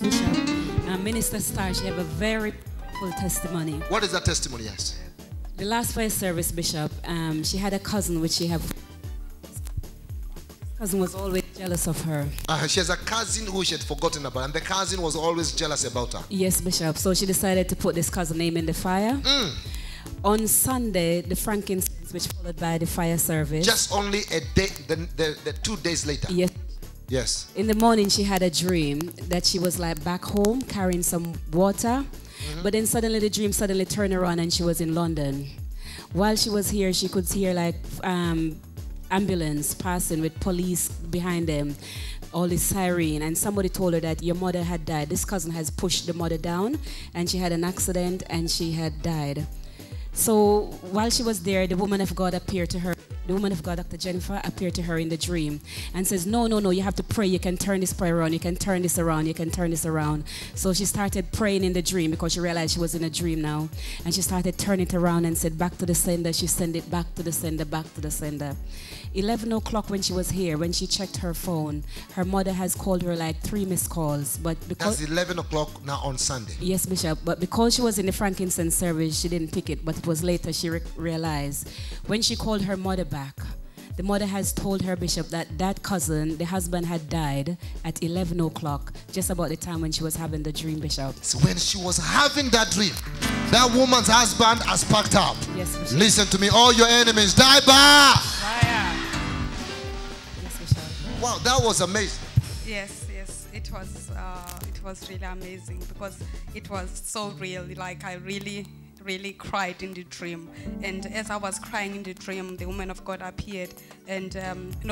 Bishop, Minister Star, she have a very full testimony. What is that testimony? Yes. The last fire service, Bishop, she had a cousin which she have. Cousin was always jealous of her. She has a cousin who she had forgotten about, and the cousin was always jealous about her. Yes, Bishop. So she decided to put this cousin name in the fire. On Sunday, the frankincense, which followed by the fire service. Just only a day, the 2 days later. Yes. Yes. In the morning, she had a dream that she was like back home carrying some water. But then suddenly the dream suddenly turned around and she was in London. While she was here, she could hear like ambulance passing with police behind them, all this siren, and somebody told her that your mother had died. This cousin has pushed the mother down and she had an accident and she had died. So while she was there, the woman of God appeared to her. The woman of God, Dr. Jennifer, appeared to her in the dream and says, no, no, no, you have to pray. You can turn this prayer around. You can turn this around. You can turn this around. So she started praying in the dream because she realized she was in a dream now. And she started turning it around and said, back to the sender. She sent it back to the sender, back to the sender. 11 o'clock when she was here, when she checked her phone, her mother has called her like 3 missed calls. But because that's 11 o'clock now on Sunday. Yes, Bishop. But because she was in the frankincense service, she didn't pick it. But it was later she realized. When she called her mother back, the mother has told her, Bishop, that that cousin, the husband, had died at 11 o'clock, just about the time when she was having the dream, Bishop. So when she was having that dream, that woman's husband has packed up. Yes, Bishop. Listen to me, all your enemies, die back! Fire. Yes, Bishop. Wow, that was amazing. Yes, yes, it was really amazing because it was so real. Like I really cried in the dream, and as I was crying in the dream, the woman of God appeared, and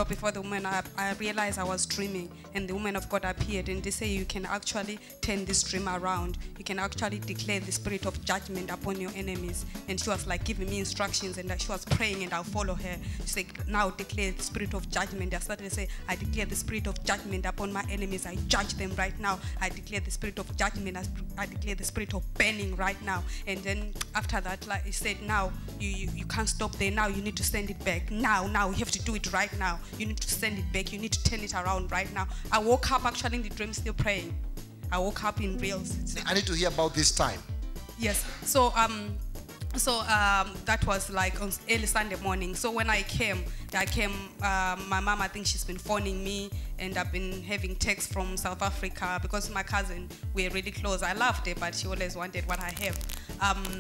before the woman, I realized I was dreaming, and the woman of God appeared, and they say you can actually turn this dream around. You can actually declare the spirit of judgment upon your enemies. And she was like giving me instructions, and she was praying, and I'll follow her. She said, now declare the spirit of judgment. I started to say, I declare the spirit of judgment upon my enemies. I judge them right now. I declare the spirit of judgment. I declare the spirit of burning right now. And then after that, like he said, now you can't stop there. Now you need to send it back. Now you have to do it right now. You need to send it back. You need to turn it around right now. I woke up actually in the dream still praying. I woke up in reals. I need to hear about this time. Yes. So that was like on early Sunday morning. So when I came, my mom, I think she's been phoning me, and I've been having texts from South Africa because my cousin, we're really close. I loved her, but she always wanted what I have.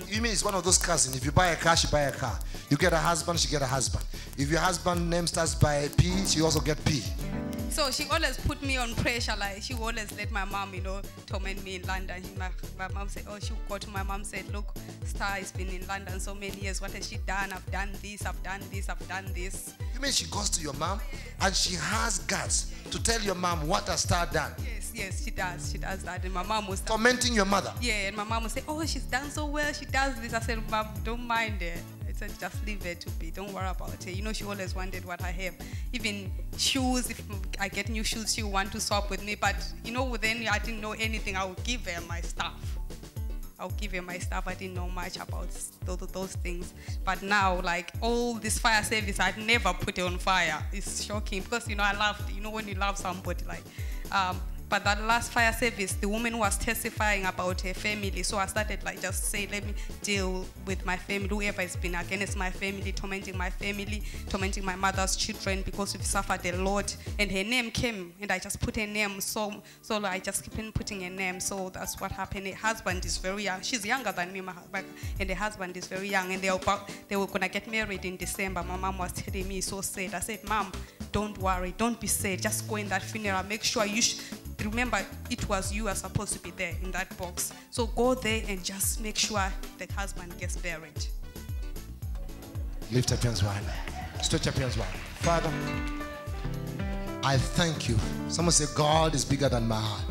You mean it's one of those cousins? If you buy a car, she buy a car. You get a husband, she get a husband. If your husband name starts by P, she also get P. So she always put me on pressure. Like she always let my mom, torment me in London. My mom said, oh, she got to my mom said, look, Star has been in London so many years. What has she done? I've done this, I've done this, I've done this. You mean she goes to your mom and she has guts to tell your mom what has Star done? Yes, she does. She does that. And my mom was tormenting your mother. Yeah, and my mom would say, oh, she's done so well. She does this. I said, Mom, don't mind it. I said, just leave it to be. Don't worry about it. She always wanted what I have. Even shoes, if I get new shoes, she would want to swap with me. But, then I didn't know anything. I would give her my stuff. I didn't know much about those things. But now, like, all this fire service, I'd never put it on fire. It's shocking because, I loved it. When you love somebody, like, but that last fire service, the woman was testifying about her family. So I started like just say, let me deal with my family, whoever has been against my family, tormenting my mother's children because we've suffered a lot. And her name came, and I just put her name. So I just keep on putting her name. So that's what happened. Her husband is very young. She's younger than me, and her husband is very young. And they were gonna get married in December. My mom was telling me, so sad. I said, Mom, don't worry, don't be sad. Just go in that funeral. Make sure remember, it was you are supposed to be there in that box. So go there and just make sure the husband gets buried. Lift up your hands wide. Stretch up your hands wide. Father, I thank you. Someone say, God is bigger than my heart.